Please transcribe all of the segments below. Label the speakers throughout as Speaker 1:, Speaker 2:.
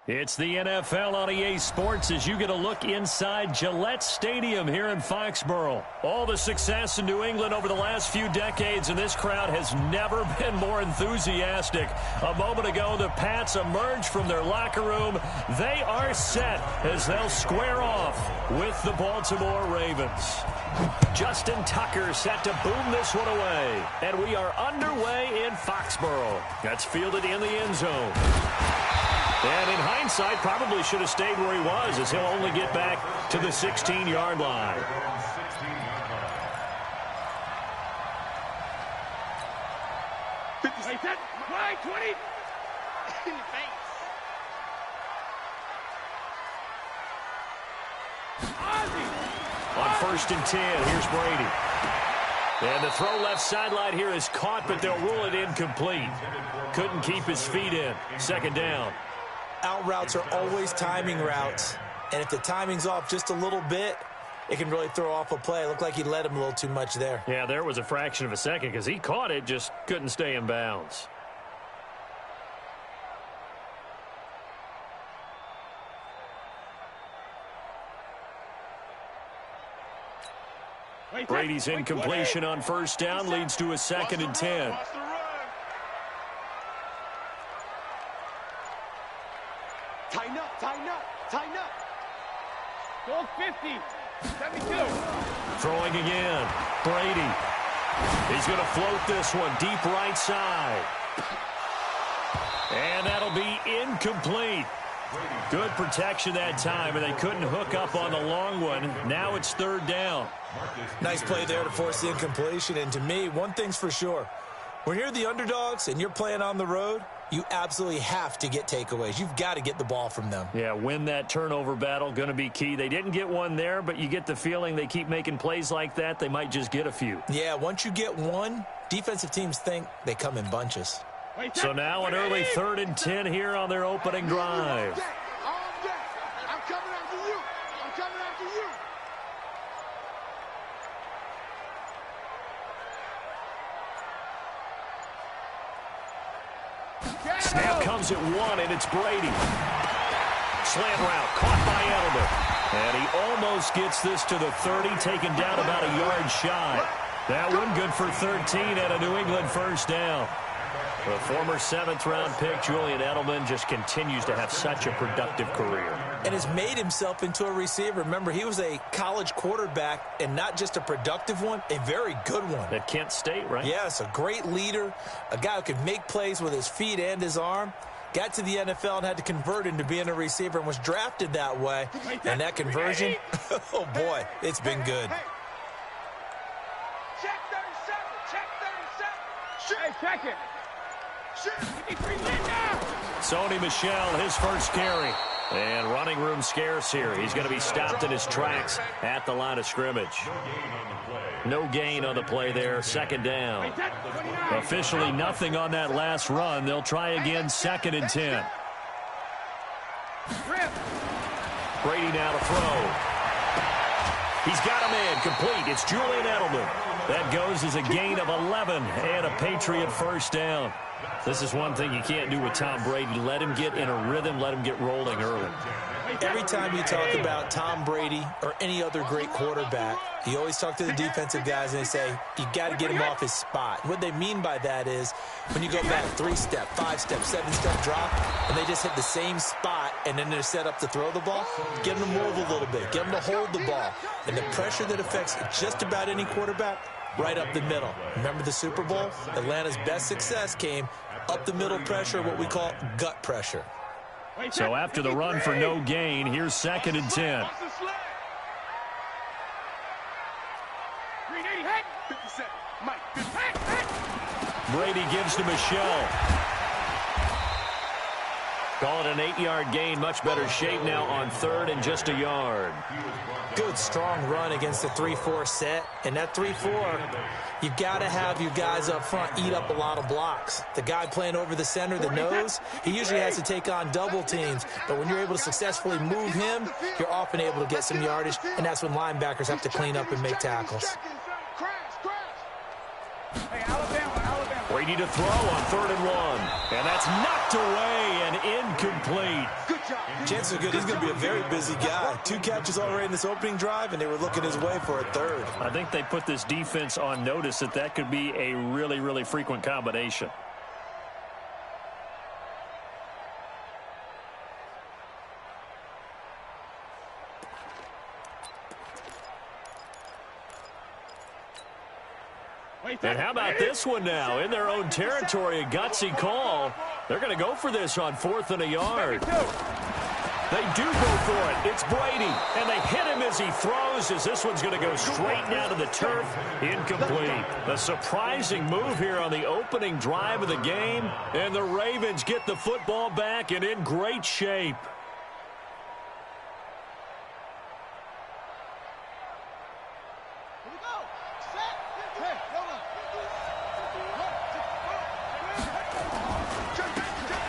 Speaker 1: It's the NFL on EA Sports as you get a look inside Gillette Stadium here in Foxborough. All the success in New England over the last few decades, and this crowd has never been more enthusiastic. A moment ago, the Pats emerged from their locker room. They are set as they'll square off with the Baltimore Ravens. Justin Tucker set to boom this one away. And we are underway in Foxborough. That's fielded in the end zone. And in hindsight, probably should have stayed where he was as he'll only get back to the 16-yard line.
Speaker 2: Right, 20. In the face.
Speaker 1: On 1st and 10, here's Brady. And the throw left sideline here is caught, but they'll rule it incomplete. Couldn't keep his feet in. 2nd down.
Speaker 3: Out routes are always timing routes, and if the timing's off just a little bit, it can really throw off a play. It looked like he let him a little too much there.
Speaker 1: Yeah, there was a fraction of a second because he caught it, just couldn't stay in bounds. Brady's incompletion on 1st down leads to a 2nd and 10.
Speaker 2: Tighten up, tighten up, tighten up. Go 50, 72.
Speaker 1: Throwing again. Brady. He's going to float this one deep right side. And that'll be incomplete. Good protection that time, and they couldn't hook up on the long one. Now it's 3rd down.
Speaker 3: Nice play there to force the incompletion, and to me, one thing's for sure. When you're the underdogs and you're playing on the road, you absolutely have to get takeaways. You've got to get the ball from them.
Speaker 1: Yeah, win that turnover battle, going to be key. They didn't get one there, but you get the feeling they keep making plays like that, they might just get a few.
Speaker 3: Yeah, once you get one, defensive teams think they come in bunches.
Speaker 1: So now an early 3rd and 10 here on their opening drive.
Speaker 2: I'm coming after you. I'm coming after you.
Speaker 1: Snap comes at 1, and it's Brady. Slant route caught by Edelman. And he almost gets this to the 30, taken down about a yard shy. That one good for 13 and a New England 1st down. The former 7th-round pick, Julian Edelman, just continues to have such a productive career.
Speaker 3: And has made himself into a receiver. Remember, he was a college quarterback, and not just a productive one, a very good one.
Speaker 1: At Kent State, right?
Speaker 3: Yes, a great leader, a guy who could make plays with his feet and his arm. Got to the NFL and had to convert into being a receiver and was drafted that way. And that conversion, oh boy, it's been good.
Speaker 2: Check 37, check 37. Hey, check it.
Speaker 1: Sony Michel, his first carry. And running room scarce here. He's going to be stopped in his tracks at the line of scrimmage. No gain on the play there. 2nd down. Officially nothing on that last run. They'll try again 2nd and 10. Brady now to throw. He's got him in. Complete. It's Julian Edelman. That goes as a gain of 11 and a Patriot 1st down. This is one thing you can't do with Tom Brady. Let him get in a rhythm. Let him get rolling early.
Speaker 3: Every time you talk about Tom Brady or any other great quarterback, you always talk to the defensive guys and they say, you got to get him off his spot. What they mean by that is when you go back 3-step, 5-step, 7-step drop, and they just hit the same spot and then they're set up to throw the ball, get them to move a little bit, get them to hold the ball. And the pressure that affects just about any quarterback, right up the middle. Remember the Super Bowl? Atlanta's best success came up the middle pressure, what we call gut pressure.
Speaker 1: So after the run for no gain, here's 2nd and 10. Brady gives to Michel. Call it an 8-yard gain. Much better shape now on 3rd and just a yard.
Speaker 3: Good, strong run against the 3-4 set. And that 3-4, you've got to have your guys up front eat up a lot of blocks. The guy playing over the center, the nose, he usually has to take on double teams. But when you're able to successfully move him, you're often able to get some yardage. And that's when linebackers have to clean up and make tackles.
Speaker 1: Brady to throw on 3rd and 1. And that's knocked away and incomplete.
Speaker 3: Chances are good he's going to be a very busy guy. 2 catches already in this opening drive, and they were looking his way for a third.
Speaker 1: I think they put this defense on notice that that could be a really, really frequent combination. And how about this one now? In their own territory, a gutsy call. They're going to go for this on 4th and a yard. They do go for it. It's Brady. And they hit him as he throws, as this one's going to go straight down to the turf. Incomplete. A surprising move here on the opening drive of the game. And the Ravens get the football back and in great shape.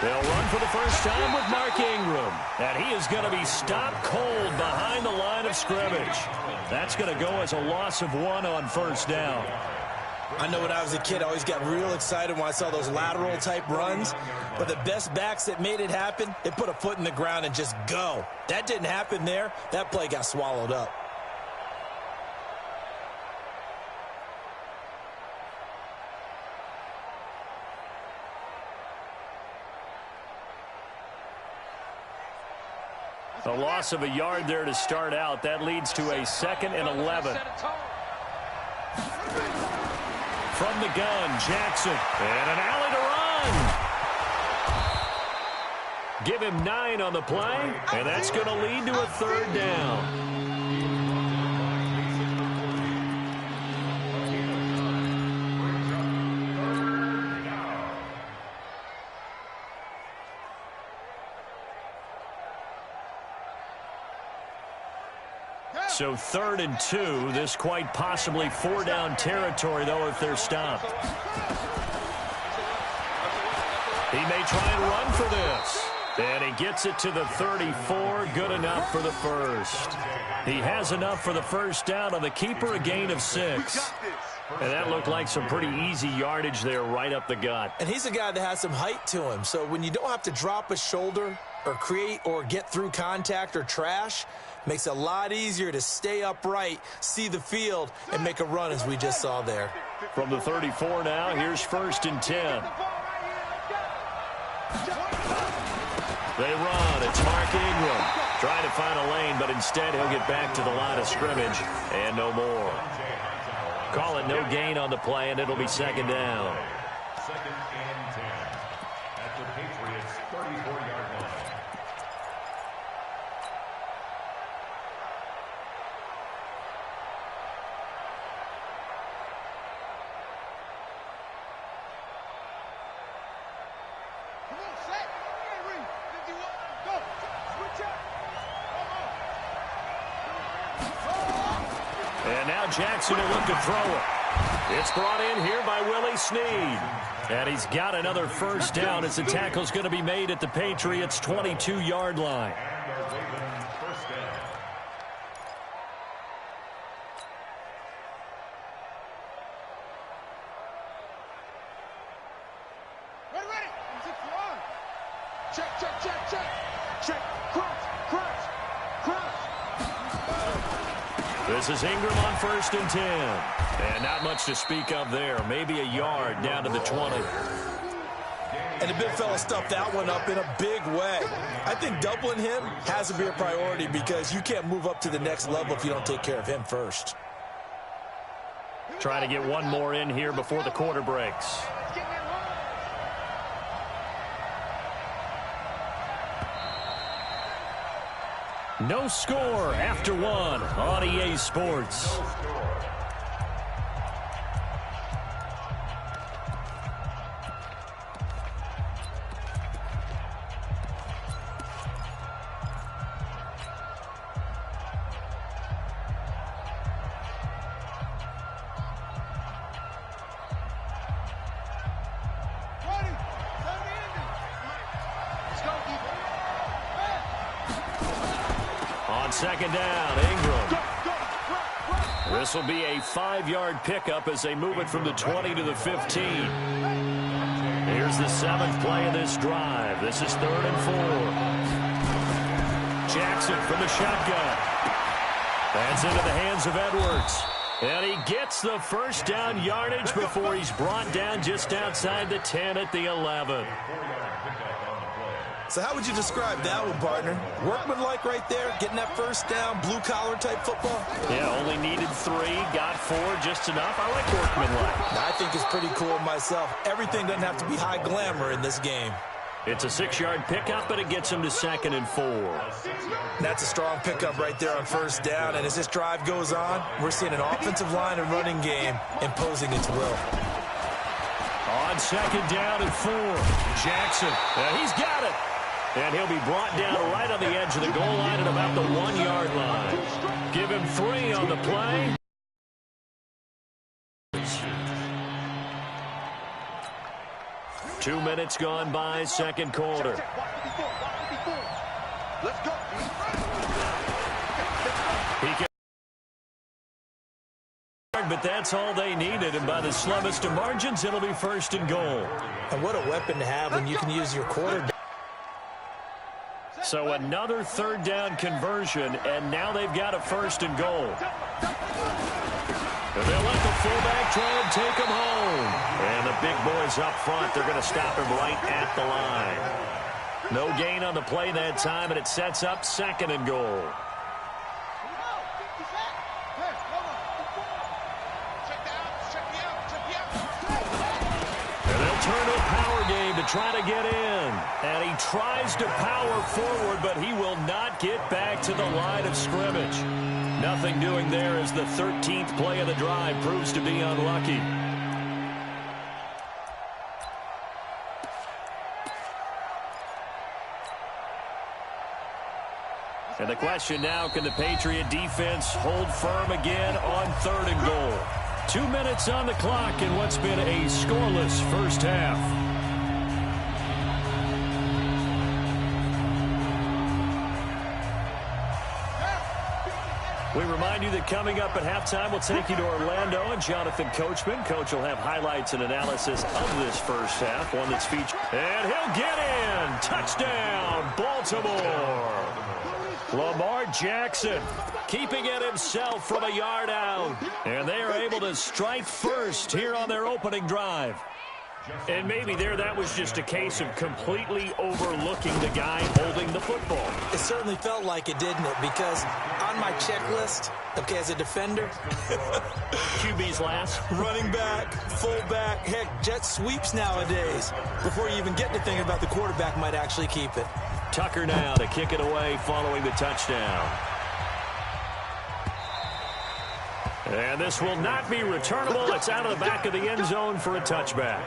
Speaker 1: They'll run for the first time with Mark Ingram. And he is going to be stopped cold behind the line of scrimmage. That's going to go as a loss of 1 on 1st down.
Speaker 3: I know when I was a kid, I always got real excited when I saw those lateral-type runs. But the best backs that made it happen, they put a foot in the ground and just go. That didn't happen there. That play got swallowed up.
Speaker 1: A loss of a yard there to start out. That leads to a 2nd and 11. From the gun, Jackson. And an alley to run. Give him 9 on the play, and that's going to lead to a 3rd down. So 3rd and 2. This quite possibly 4-down territory, though, if they're stopped. He may try and run for this. And he gets it to the 34. Good enough for the first. He has enough for the first down on the keeper, a gain of 6. And that looked like some pretty easy yardage there right up the gut.
Speaker 3: And he's a guy that has some height to him. So when you don't have to drop a shoulder or create or get through contact or trash, makes it a lot easier to stay upright, see the field, and make a run as we just saw there.
Speaker 1: From the 34 now, here's 1st and 10. They run. It's Mark Ingram. Trying to find a lane, but instead he'll get back to the line of scrimmage and no more. Call it no gain on the play, and it'll be 2nd down.
Speaker 4: 2nd and 10 at the Patriots' 34-yard line.
Speaker 1: And now Jackson will look to throw it. It's brought in here by Willie Snead. And he's got another 1st down as the tackle's going to be made at the Patriots' 22-yard line. This is Ingram on 1st and 10. And not much to speak of there. Maybe a yard down to the 20.
Speaker 3: And the big fella stuffed that one up in a big way. I think doubling him has to be a priority because you can't move up to the next level if you don't take care of him first.
Speaker 1: Trying to get one more in here before the quarter breaks. No score after 1 on EA Sports. On 2nd down, Ingram. This will be a 5-yard pickup as they move it from the 20 to the 15. Here's the 7th play of this drive. This is 3rd and 4. Jackson from the shotgun. That's into the hands of Edwards. And he gets the first down yardage before he's brought down just outside the 10 at the 11.
Speaker 3: So how would you describe that one, partner? Workmanlike right there, getting that first down, blue-collar type football?
Speaker 1: Yeah, only needed 3, got 4, just enough. I like workmanlike.
Speaker 3: I think it's pretty cool myself. Everything doesn't have to be high glamour in this game.
Speaker 1: It's a 6-yard pickup, but it gets him to 2nd and 4.
Speaker 3: That's a strong pickup right there on first down. And as this drive goes on, we're seeing an offensive line and running game imposing its will.
Speaker 1: On 2nd down and 4, Jackson. He's got it. And he'll be brought down right on the edge of the goal line at about the 1-yard line. Give him 3 on the play. 2 minutes gone by, second quarter.
Speaker 2: Let's go.
Speaker 1: But that's all they needed, and by the slimmest of margins, it'll be 1st and goal.
Speaker 3: And what a weapon to have when you can use your quarterback.
Speaker 1: So another 3rd down conversion, and now they've got a 1st and goal. And they'll let the fullback try and take him home. And the big boys up front, they're going to stop him right at the line. No gain on the play that time, and it sets up 2nd and goal. And they'll turn to a power game to try to get in. And he tries to power forward, but he will not get back to the line of scrimmage. Nothing doing there as the 13th play of the drive proves to be unlucky. And the question now, can the Patriot defense hold firm again on 3rd and goal? 2 minutes on the clock in what's been a scoreless first half. We remind you that coming up at halftime, we'll take you to Orlando and Jonathan Coachman. Coach will have highlights and analysis of this first half, one that's featured. And he'll get in. Touchdown, Baltimore. Lamar Jackson keeping it himself from a yard out. And they are able to strike first here on their opening drive. And maybe that was just a case of completely overlooking the guy holding the football.
Speaker 3: It certainly felt like it, didn't it? Because on my checklist, okay, as a defender,
Speaker 1: QB's last.
Speaker 3: Running back, fullback, heck, jet sweeps nowadays. Before you even get to thinking about the quarterback might actually keep it.
Speaker 1: Tucker now to kick it away following the touchdown. And this will not be returnable. It's out of the back of the end zone for a touchback.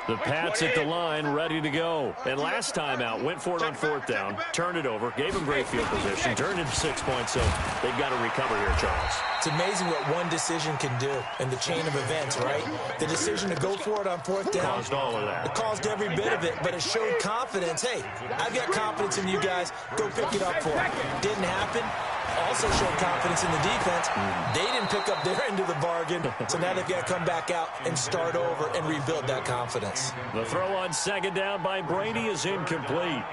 Speaker 1: The Pats at the line, ready to go. And last time out, went for it on 4th down, turned it over, gave them great field position, turned it 6 points, so they've got to recover here, Charles.
Speaker 3: It's amazing what one decision can do in the chain of events, right? The decision to go for it on 4th down.
Speaker 1: Caused all of that.
Speaker 3: It caused every bit of it, but it showed confidence. Hey, I've got confidence in you guys. Go pick it up for it. Didn't happen. Also showed confidence in the defense. They didn't pick up their end of the bargain, so now they've got to come back out and start over and rebuild that confidence.
Speaker 1: The throw on 2nd down by Brady is incomplete.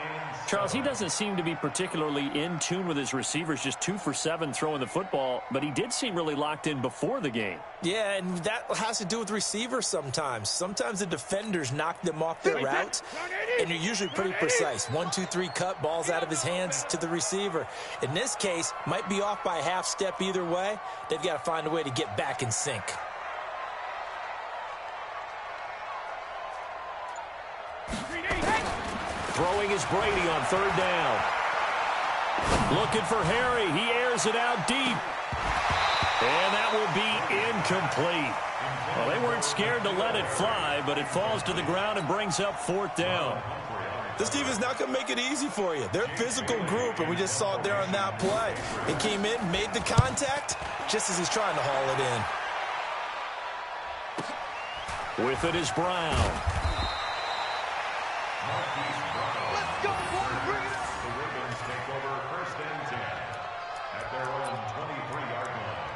Speaker 1: Charles, he doesn't seem to be particularly in tune with his receivers, just 2 for 7 throwing the football, but he did seem really locked in before the game.
Speaker 3: Yeah, and that has to do with receivers sometimes. Sometimes the defenders knock them off their routes, and you're usually pretty precise. 1, 2, 3 cut, balls out of his hands to the receiver. In this case, might be off by a half step either way. They've got to find a way to get back in sync.
Speaker 1: Throwing is Brady on 3rd down. Looking for Harry. He airs it out deep. And that will be incomplete. Well, they weren't scared to let it fly, but it falls to the ground and brings up 4th down.
Speaker 3: This team is not going to make it easy for you. They're a physical group, and we just saw it there on that play. He came in, made the contact, just as he's trying to haul it in.
Speaker 1: With it is Brown.
Speaker 2: Let's go, boys.
Speaker 4: The Ravens take over 1st and 10 at their own 23-yard line.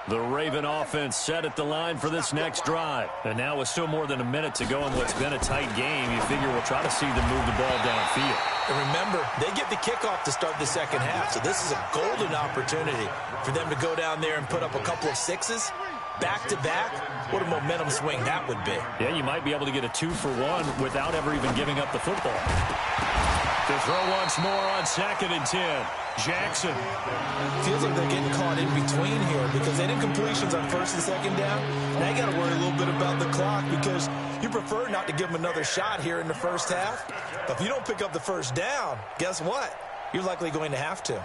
Speaker 1: The Raven offense set at the line for this next drive. And now with still more than a minute to go in what's been a tight game, you figure we'll try to see them move the ball downfield.
Speaker 3: And remember, they get the kickoff to start the second half, so this is a golden opportunity for them to go down there and put up a couple of sixes back-to-back. What a momentum swing that would be.
Speaker 1: Yeah, you might be able to get a 2-for-1 without ever even giving up the football. To throw once more on 2nd and 10. Jackson.
Speaker 3: Feels like they're getting caught in between here because they did completions on 1st and 2nd down. Now you got to worry a little bit about the clock because you prefer not to give them another shot here in the first half. But if you don't pick up the first down, guess what? You're likely going to have to.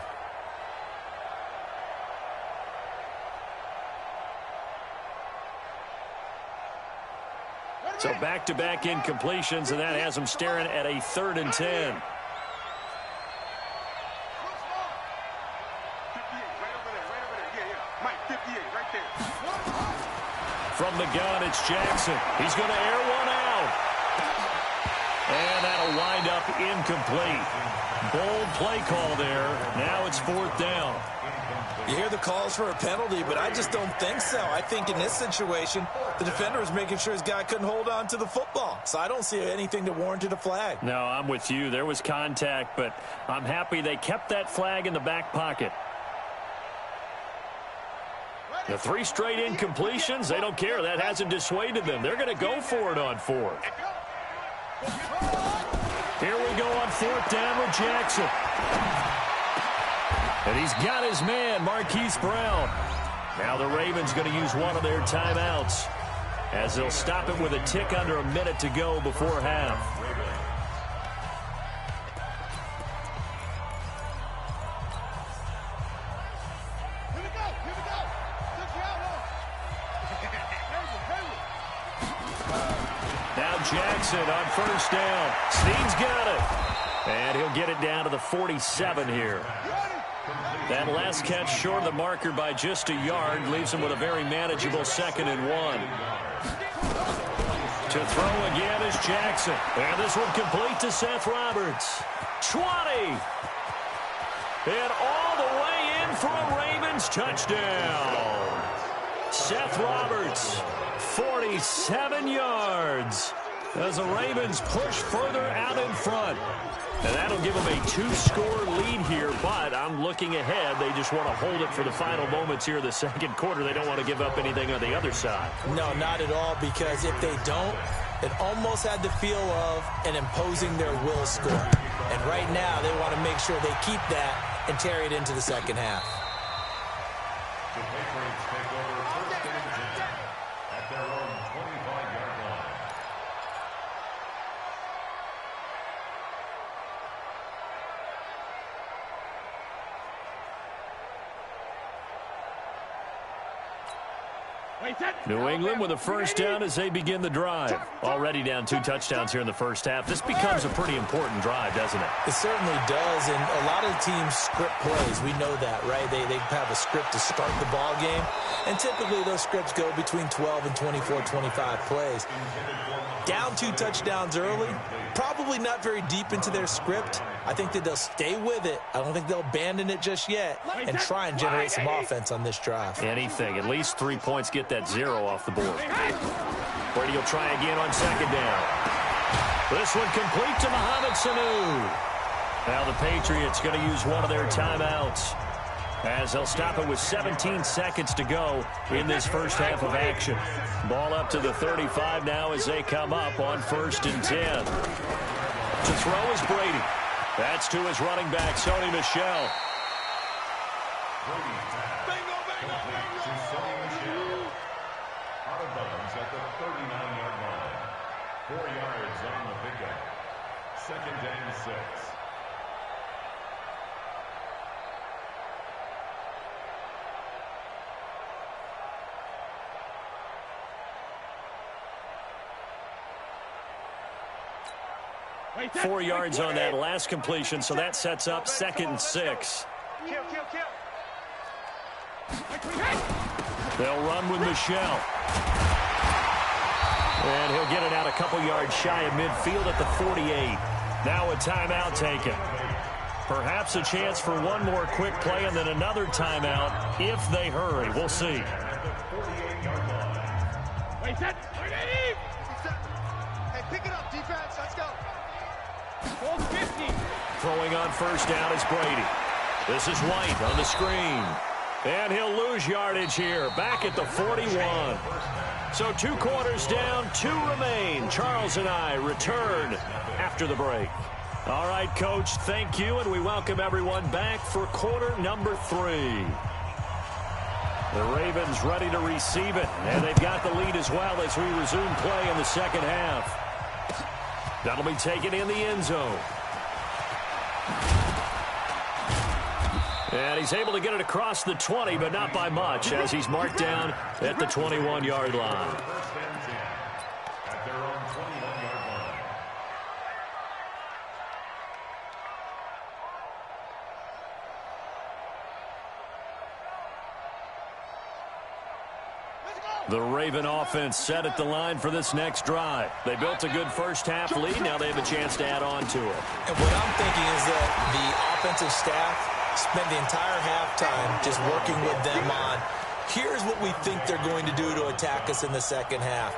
Speaker 1: So back-to-back incompletions, and that has them staring at a 3rd and 10. From the gun, it's Jackson. He's going to air one out. And that'll wind up incomplete. Bold play call there. Now it's 4th down.
Speaker 3: You hear the calls for a penalty, but I just don't think so. I think in this situation, the defender is making sure his guy couldn't hold on to the football. So I don't see anything that warranted a flag.
Speaker 1: No, I'm with you. There was contact, but I'm happy they kept that flag in the back pocket. The 3 straight incompletions, they don't care. That hasn't dissuaded them. They're going to go for it on 4th. Here we go on 4th down with Jackson. And he's got his man, Marquise Brown. Now the Ravens going to use one of their timeouts as they'll stop it with a tick under a minute to go before half. Jackson on 1st down. Snead's got it. And he'll get it down to the 47 here. That last catch short of the marker by just a yard leaves him with a very manageable 2nd and 1. To throw again is Jackson. And this one complete to Seth Roberts. 20. And all the way in for a Ravens touchdown. Seth Roberts, 47 yards. As the Ravens push further out in front. And that'll give them a 2-score lead here, but I'm looking ahead. They just want to hold it for the final moments here of the 2nd quarter. They don't want to give up anything on the other side.
Speaker 3: No, not at all, because if they don't, it almost had the feel of an imposing their will score. And right now, they want to make sure they keep that and carry it into the 2nd half.
Speaker 4: The Patriots take over 1st and 10 at their own 25-yard line.
Speaker 1: New England with a 1st down as they begin the drive. Already down 2 touchdowns here in the first half. This becomes a pretty important drive, doesn't it?
Speaker 3: It certainly does, and a lot of teams script plays. We know that, right? They have a script to start the ball game, and typically those scripts go between 12 and 24, 25 plays. Down 2 touchdowns early, probably not very deep into their script. I think that they'll stay with it. I don't think they'll abandon it just yet and try and generate some offense on this drive.
Speaker 1: Anything. At least 3 points, get that 0 off the board. Brady will try again on 2nd down. This one complete to Mohamed Sanu. Now the Patriots going to use one of their timeouts as they'll stop it with 17 seconds to go in this first half of action. Ball up to the 35 now as they come up on 1st and 10. To throw is Brady. That's to his running back, Sony Michel.
Speaker 4: Brady complete to Sony Michel. Out of bounds at the 39-yard line. 4 yards on the pickup. 2nd and 6.
Speaker 1: Wait, 4 yards on that last completion, so that sets up 2nd and 6. They'll run with Michel. And he'll get it out a couple yards shy of midfield at the 48. Now a timeout taken. Perhaps a chance for one more quick play and then another timeout if they hurry. We'll see.
Speaker 2: Wait, set. Hey, pick it up, defense. Let's go. 50.
Speaker 1: Throwing on first down is Brady. This is White on the screen. And he'll lose yardage here, back at the 41. So 2 quarters down, 2 remain. Charles and I return after the break. All right, Coach, thank you, and we welcome everyone back for quarter number 3. The Ravens ready to receive it, and they've got the lead as well as we resume play in the second half. That'll be taken in the end zone. And he's able to get it across the 20, but not by much, as he's marked down at the 21-yard line.
Speaker 4: At their own 21-yard line.
Speaker 1: The Raven offense set at the line for this next drive. They built a good first-half lead. Now they have a chance to add on to it.
Speaker 3: And what I'm thinking is that the offensive staff spent the entire halftime just working with them on, here's what we think they're going to do to attack us in the second half.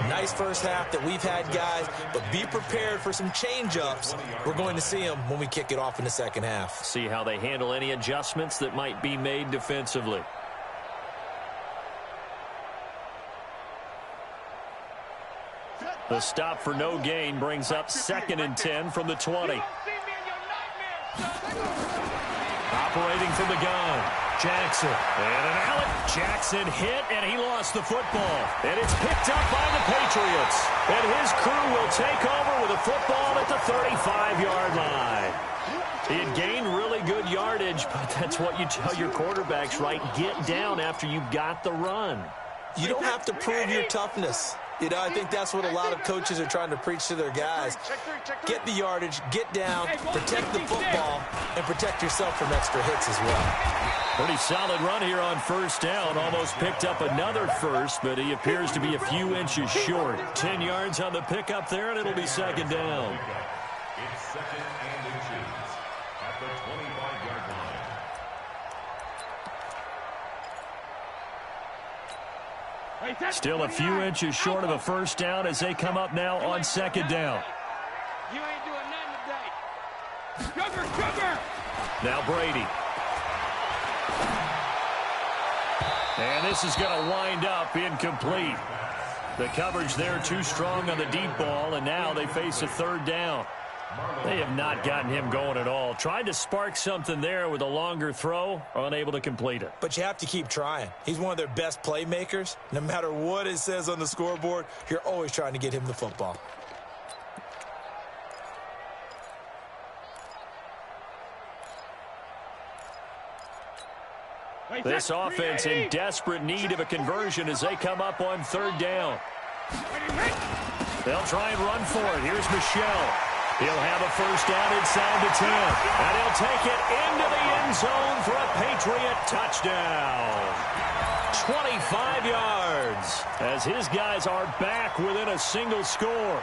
Speaker 3: Nice first half that we've had, guys, but be prepared for some change-ups. We're going to see them when we kick it off in the second half.
Speaker 1: See how they handle any adjustments that might be made defensively. The stop for no gain brings up 2nd and 10 from the 20. Operating from the gun, Jackson. And an Allen. Jackson hit, and he lost the football. And it's picked up by the Patriots. And his crew will take over with a football at the 35-yard line. He had gained really good yardage, but that's what you tell your quarterbacks, right? Get down after you got the run.
Speaker 3: You don't have to prove your toughness. You know, I think that's what a lot of coaches are trying to preach to their guys. Get the yardage, get down, protect the football, and protect yourself from extra hits as well.
Speaker 1: Pretty solid run here on first down. Almost picked up another first, but he appears to be a few inches short. 10 yards on the pickup there, and it'll be 2nd down.
Speaker 4: It's 2nd and inches at the 25-yard line.
Speaker 1: Still a few inches short of a first down as they come up now on 2nd down.
Speaker 2: You ain't doing nothing today. Sugar.
Speaker 1: Now Brady. And this is going to wind up incomplete. The coverage there too strong on the deep ball, and now they face a 3rd down. They have not gotten him going at all. Tried to spark something there with a longer throw, unable to complete it.
Speaker 3: But you have to keep trying. He's one of their best playmakers. No matter what it says on the scoreboard, you're always trying to get him the football.
Speaker 1: This offense in desperate need of a conversion as they come up on 3rd down. They'll try and run for it. Here's Michelle. He'll have a first down inside the 10. And he'll take it into the end zone for a Patriot touchdown. 25 yards as his guys are back within a single score.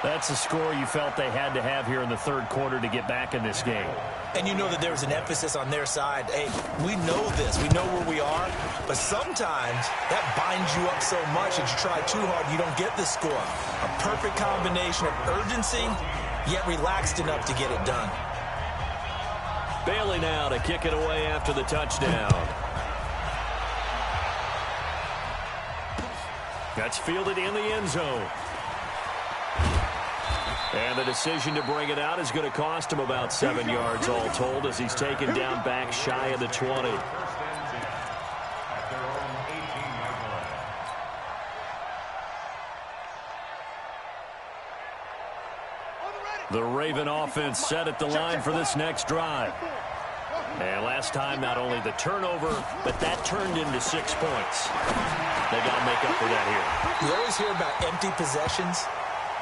Speaker 1: That's a score you felt they had to have here in the 3rd quarter to get back in this game.
Speaker 3: And you know that there was an emphasis on their side. Hey, we know this. We know where we are. But sometimes that binds you up so much that you try too hard, you don't get the score. A perfect combination of urgency, yet relaxed enough to get it done.
Speaker 1: Bailey now to kick it away after the touchdown. That's fielded in the end zone. And the decision to bring it out is going to cost him about 7 yards all told as he's taken down back shy of the 20. The Raven offense set at the line for this next drive. And last time, not only the turnover, but that turned into 6 points. They got to make up for that here.
Speaker 3: You always hear about empty possessions,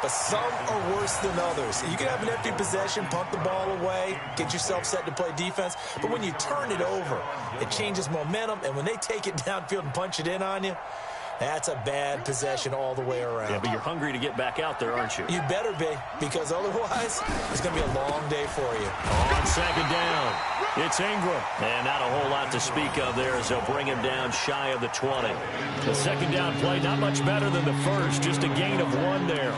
Speaker 3: but some are worse than others. You can have an empty possession, punt the ball away, get yourself set to play defense, but when you turn it over, it changes momentum, and when they take it downfield and punch it in on you, That's a bad possession all the way around.
Speaker 1: Yeah, but you're hungry to get back out there, aren't you?
Speaker 3: You better be, because otherwise it's going to be a long day for you.
Speaker 1: On second down, it's Ingram. And not a whole lot to speak of there as they'll bring him down shy of the 20. The second down play, not much better than the first, just a gain of 1 there.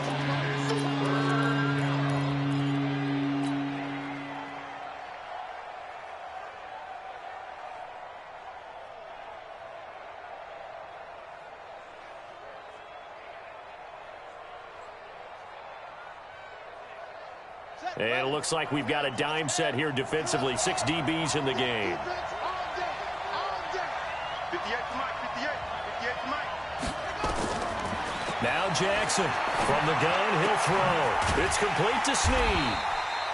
Speaker 1: And it looks like we've got a dime set here defensively. 6 DBs in the game.
Speaker 2: 58 to Mike, 58 to Mike.
Speaker 1: Now Jackson from the gun, he'll throw. It's complete to Snead.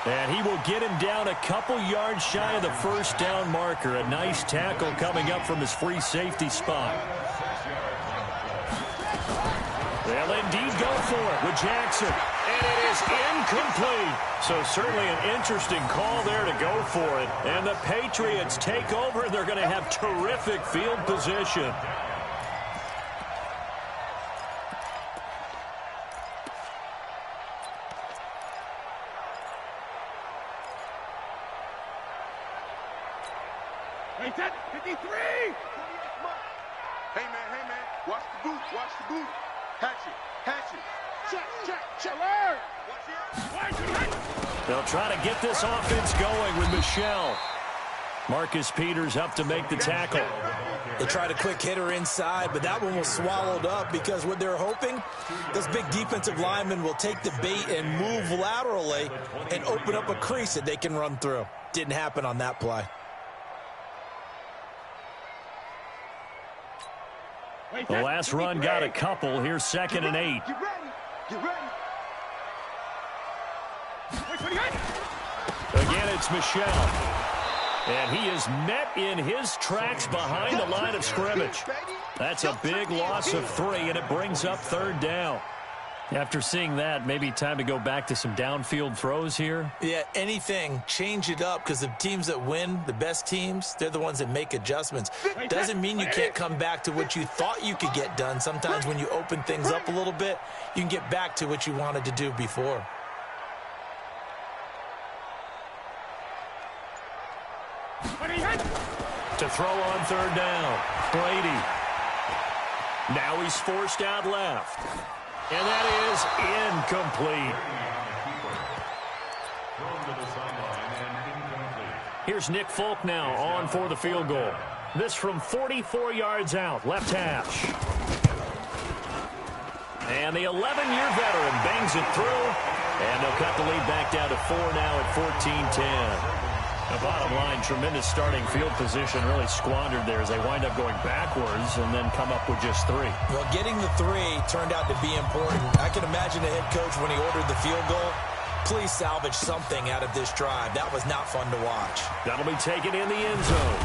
Speaker 1: And he will get him down a couple yards shy of the first down marker. A nice tackle coming up from his free safety spot. They'll indeed go for it with Jackson. And it is incomplete. So certainly an interesting call there to go for it. And the Patriots take over. They're going to have terrific field position.
Speaker 2: Hey, 53! Hey, man, watch the boot. Hatch it. Check. Alert!
Speaker 1: They'll try to get this offense going with Michel. Marcus Peters up to make the tackle.
Speaker 3: They tried a quick hitter inside, but that one was swallowed up because what they're hoping, those big defensive linemen will take the bait and move laterally and open up a crease that they can run through. Didn't happen on that play.
Speaker 1: The last run got a couple. Here's 2nd and 8.
Speaker 2: Get ready.
Speaker 1: Again, it's Michel. And he is met in his tracks behind the line of scrimmage. That's a big loss of 3, and it brings up 3rd down. After seeing that, maybe time to go back to some downfield throws here.
Speaker 3: Yeah, anything, change it up, because the teams that win, the best teams, they're the ones that make adjustments. Doesn't mean you can't come back to what you thought you could get done. Sometimes when you open things up a little bit, you can get back to what you wanted to do before.
Speaker 1: To throw on 3rd down, Brady. Now he's forced out left. And that is incomplete. Here's Nick Folk now on for the field goal. This from 44 yards out, left hash. And the 11-year veteran bangs it through. And they'll cut the lead back down to 4 now at 14-10. The bottom line, tremendous starting field position, really squandered there as they wind up going backwards and then come up with just 3.
Speaker 3: Well, getting the 3 turned out to be important. I can imagine the head coach when he ordered the field goal, please salvage something out of this drive. That was not fun to watch.
Speaker 1: That'll be taken in the end zone.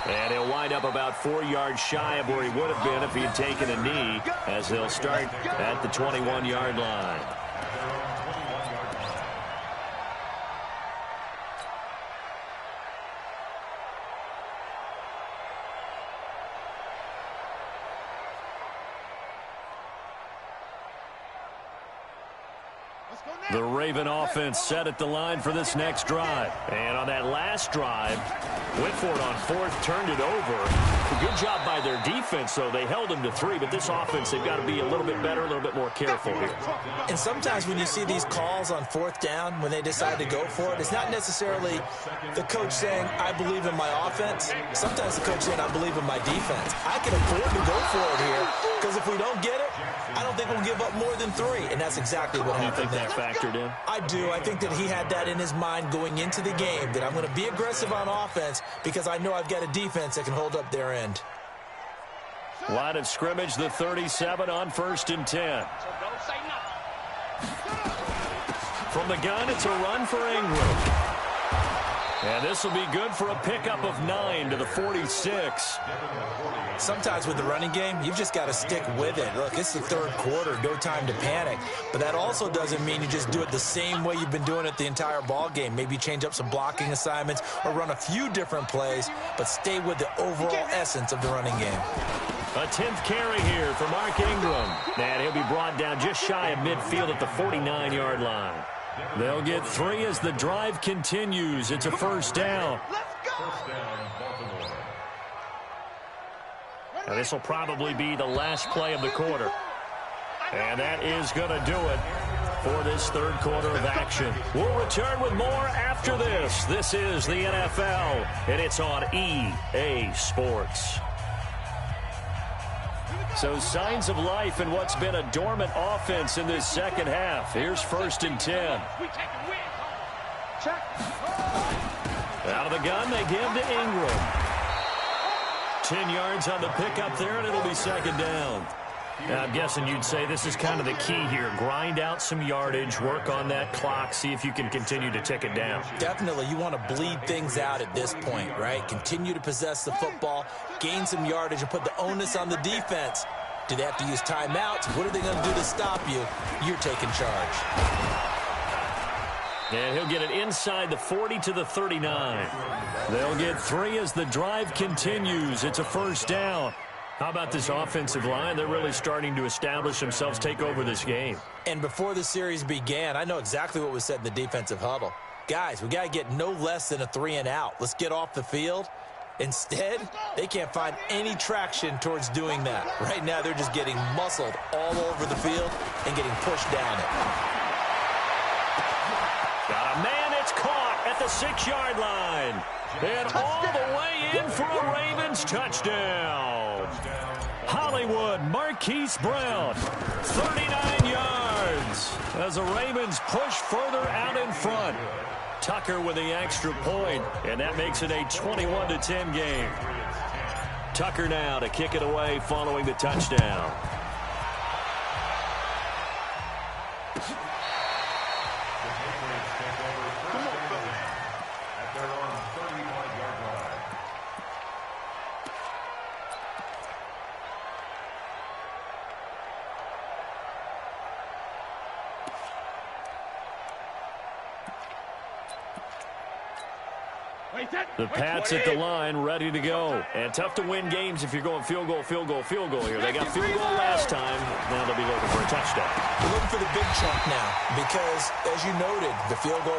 Speaker 1: And he'll wind up about 4 yards shy of where he would have been if he had taken a knee, as they'll start at the 21-yard line. The Raven offense set at the line for this next drive. And on that last drive, went for it on 4th, turned it over. A good job by their defense, though. They held them to 3, but this offense, they've got to be a little bit better, a little bit more careful here.
Speaker 3: And sometimes when you see these calls on 4th down, when they decide to go for it, it's not necessarily the coach saying, I believe in my offense. Sometimes the coach saying, I believe in my defense. I can afford to go for it here, because if we don't get it, I don't think we'll give up more than 3, and that's exactly what happened there.
Speaker 1: You think that factored in?
Speaker 3: I do. I think that he had that in his mind going into the game, that I'm going to be aggressive on offense because I know I've got a defense that can hold up their end.
Speaker 1: Line of scrimmage, the 37 on 1st and 10. From the gun, it's a run for Ingram. And this will be good for a pickup of 9 to the 46.
Speaker 3: Sometimes with the running game, you've just got to stick with it. Look, it's the 3rd quarter, no time to panic. But that also doesn't mean you just do it the same way you've been doing it the entire ball game. Maybe change up some blocking assignments or run a few different plays, but stay with the overall essence of the running game.
Speaker 1: A 10th carry here for Mark Ingram. And he'll be brought down just shy of midfield at the 49-yard line. They'll get 3 as the drive continues. It's a first down.
Speaker 4: First down, Baltimore.
Speaker 1: Now, this will probably be the last play of the quarter. And that is going to do it for this third quarter of action. We'll return with more after this. This is the NFL, and it's on EA Sports. So signs of life in what's been a dormant offense in this second half. Here's 1st and 10. Out of the gun, they give to Ingram. 10 yards on the pickup there, and it'll be second down. Now, I'm guessing you'd say this is kind of the key here. Grind out some yardage, work on that clock, see if you can continue to tick it down.
Speaker 3: Definitely, you want to bleed things out at this point, right? Continue to possess the football, gain some yardage, and put the onus on the defense. Do they have to use timeouts? What are they going to do to stop you? You're taking charge.
Speaker 1: And he'll get it inside the 40 to the 39. They'll get 3 as the drive continues. It's a first down. How about this offensive line? They're really starting to establish themselves, take over this game.
Speaker 3: And before the series began, I know exactly what was said in the defensive huddle. Guys, we got to get no less than a 3 and out. Let's get off the field. Instead, they can't find any traction towards doing that. Right now, they're just getting muscled all over the field and getting pushed down it.
Speaker 1: Got a man, it's caught at the 6-yard line. And all the way in for a Ravens touchdown. Hollywood, Marquise Brown, 39 yards. As the Ravens push further out in front. Tucker with the extra point, and that makes it a 21-10 game. Tucker now to kick it away following the touchdown. The Pats at the line, ready to go. And tough to win games if you're going field goal, field goal, field goal here. They got field goal last time. Now they'll be looking for a touchdown.
Speaker 3: We're looking for the big chunk now because, as you noted, the field goal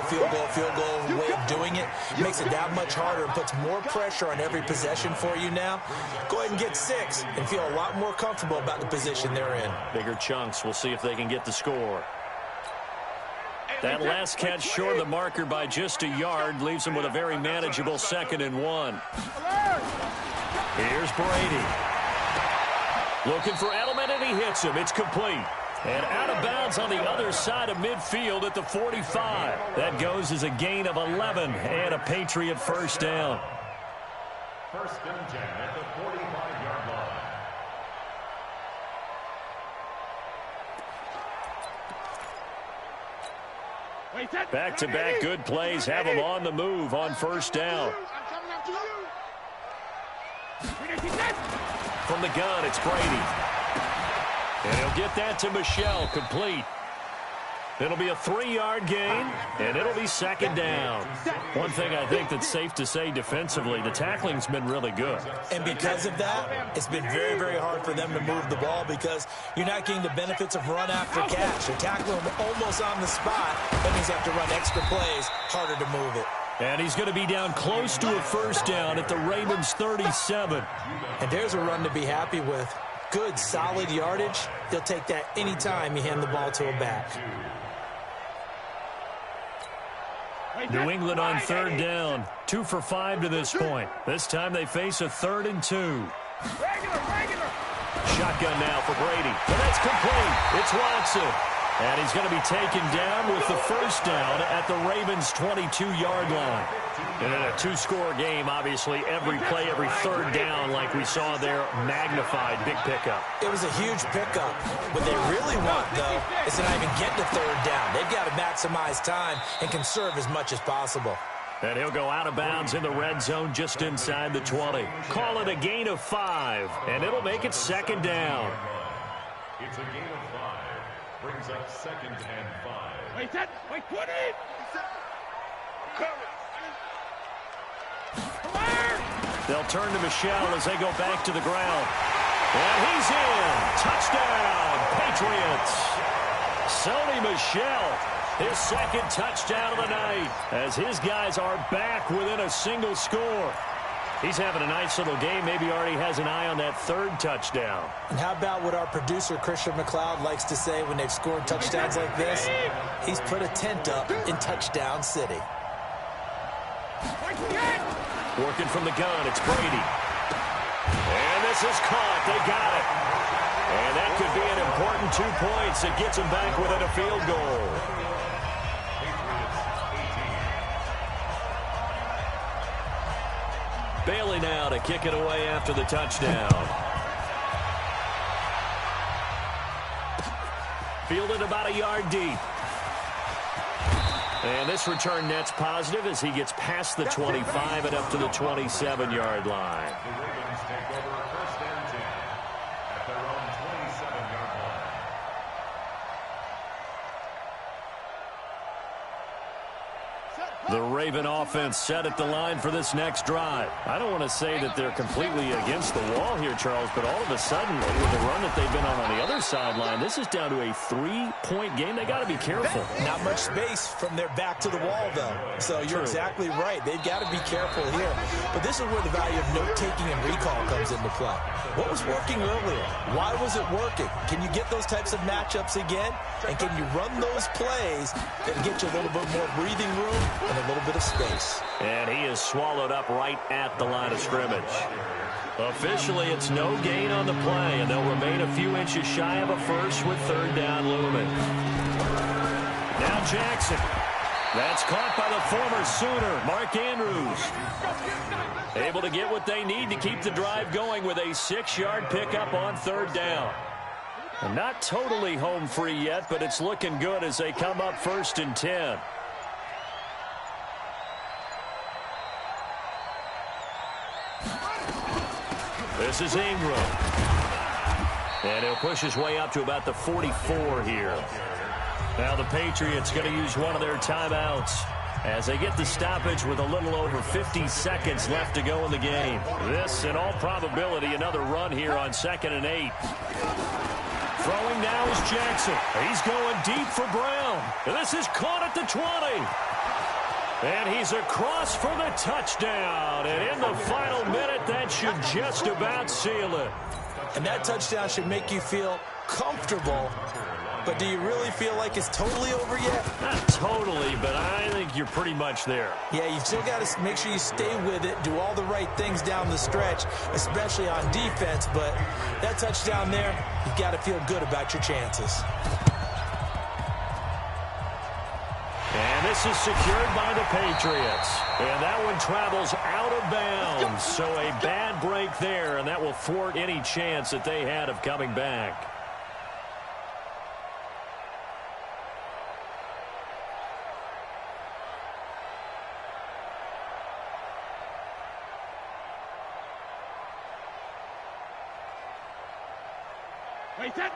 Speaker 3: way of doing it makes it that much harder and puts more pressure on every possession for you now. Go ahead and get 6 and feel a lot more comfortable about the position they're in.
Speaker 1: Bigger chunks. We'll see if they can get the score. That last catch short of the marker by just a yard leaves him with a very manageable 2nd and 1. Here's Brady. Looking for Edelman, and he hits him. It's complete. And out of bounds on the other side of midfield at the 45. That goes as a gain of 11 and a Patriot first down.
Speaker 4: First and 10 at the 45-yard line.
Speaker 1: Back-to-back good plays have him on the move on first down. From the gun, it's Brady. And he'll get that to Michel, complete. It'll be a 3-yard gain, and it'll be second down. One thing I think that's safe to say defensively, the tackling's been really good.
Speaker 3: And because of that, it's been very, very hard for them to move the ball because you're not getting the benefits of run after catch. You're tackling them almost on the spot. That means you have to run extra plays, harder to move it.
Speaker 1: And he's going to be down close to a first down at the Ravens 37.
Speaker 3: And there's a run to be happy with. Good, solid yardage. They'll take that anytime you hand the ball to a back.
Speaker 1: New England on third down. 2 for 5 to this point. This time they face a 3rd and 2. Shotgun now for Brady. And that's complete. It's Watson. And he's going to be taken down with the first down at the Ravens' 22-yard line. And in a 2-score game, obviously, every play, every third down, like we saw there, magnified. Big pickup.
Speaker 3: It was a huge pickup. What they really want, though, is to not even get to third down. They've got to maximize time and conserve as much as possible.
Speaker 1: And he'll go out of bounds in the red zone just inside the 20. Call it a gain of 5, and it'll make it second down.
Speaker 4: It's a gain of 5. Brings up 2nd and 5.
Speaker 2: Wait, put it!
Speaker 1: They'll turn to Michel as they go back to the ground. And he's in. Touchdown, Patriots. Sony Michel, his second touchdown of the night, as his guys are back within a single score. He's having a nice little game. Maybe already has an eye on that third touchdown.
Speaker 3: And how about what our producer, Christian McLeod, likes to say when they've scored touchdowns like this? He's put a tent up in Touchdown City.
Speaker 1: Working from the gun, it's Brady. And this is caught. They got it. And that could be an important 2 points. It gets them back within a field goal. Bailey now to kick it away after the touchdown. Fielded about a yard deep. And this return net's positive as he gets past the 25 and up to the 27-yard line.
Speaker 4: The Ravens take over first and 10 at their own 27-yard line.
Speaker 1: The Raven offense set at the line for this next drive. I don't want to say that they're completely against the wall here, Charles, but all of a sudden, with the run that they've been on the other sideline, this is down to a 3-point game. They got to be careful.
Speaker 3: Not much space from their back to the wall, though. So you're exactly right. They've got to be careful here. But this is where the value of note-taking and recall comes into play. What was working earlier? Why was it working? Can you get those types of matchups again? And can you run those plays that get you a little bit more breathing room and a little bit of space?
Speaker 1: And he is swallowed up right at the line of scrimmage. Officially, it's no gain on the play, and they'll remain a few inches shy of a first with third down looming. Now Jackson. That's caught by the former Sooner, Mark Andrews. Able to get what they need to keep the drive going with a 6-yard pickup on third down. And not totally home free yet, but it's looking good as they come up first and 10. This is Ingram. And he'll push his way up to about the 44 here. Now the Patriots going to use one of their timeouts as they get the stoppage with a little over 50 seconds left to go in the game. This, in all probability, another run here on 2nd and 8. Throwing now is Jackson. He's going deep for Brown. And this is caught at the 20. And he's across for the touchdown. And in the final minute, that should just about seal it.
Speaker 3: And that touchdown should make you feel comfortable. But do you really feel like it's totally over yet?
Speaker 1: Not totally, but I think you're pretty much there.
Speaker 3: Yeah, you've still got to make sure you stay with it, do all the right things down the stretch, especially on defense. But that touchdown there, you've got to feel good about your chances.
Speaker 1: And this is secured by the Patriots. And that one travels out of bounds. So a bad break there, and that will thwart any chance that they had of coming back.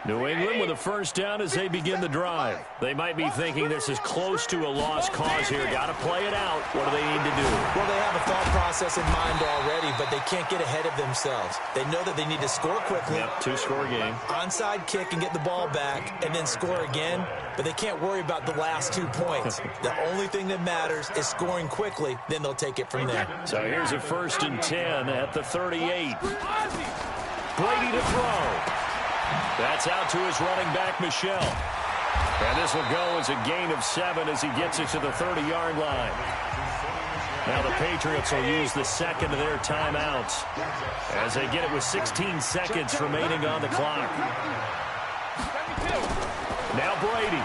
Speaker 1: New England with a first down as they begin the drive. They might be thinking this is close to a lost cause here. Got to play it out. What do they need to do?
Speaker 3: Well, they have a thought process in mind already, but they can't get ahead of themselves. They know that they need to score quickly.
Speaker 1: Yep, 2-score game.
Speaker 3: Onside kick and get the ball back and then score again, but they can't worry about the last 2 points. The only thing that matters is scoring quickly, then they'll take it from there.
Speaker 1: So here's a 1st and 10 at the 38. Brady to throw. That's out to his running back, Michel. And this will go as a gain of 7 as he gets it to the 30-yard line. Now the Patriots will use the second of their timeouts as they get it with 16 seconds remaining on the clock. Now Brady.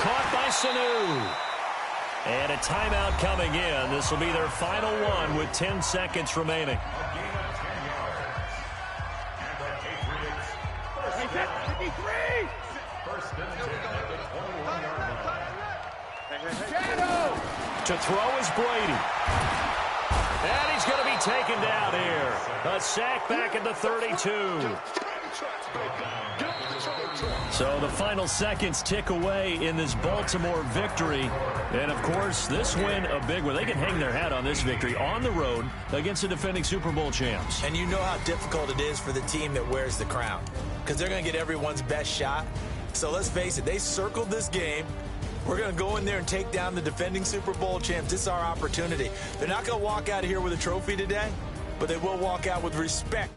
Speaker 1: Caught by Sanu. And a timeout coming in. This will be their final one with 10 seconds remaining. To throw is Brady. And he's going to be taken down here. A sack back at the 32. So the final seconds tick away in this Baltimore victory. And, of course, this win, a big one. They can hang their hat on this victory on the road against the defending Super Bowl champs.
Speaker 3: And you know how difficult it is for the team that wears the crown, because they're going to get everyone's best shot. So let's face it, they circled this game. We're going to go in there and take down the defending Super Bowl champs. This is our opportunity. They're not going to walk out of here with a trophy today, but they will walk out with respect.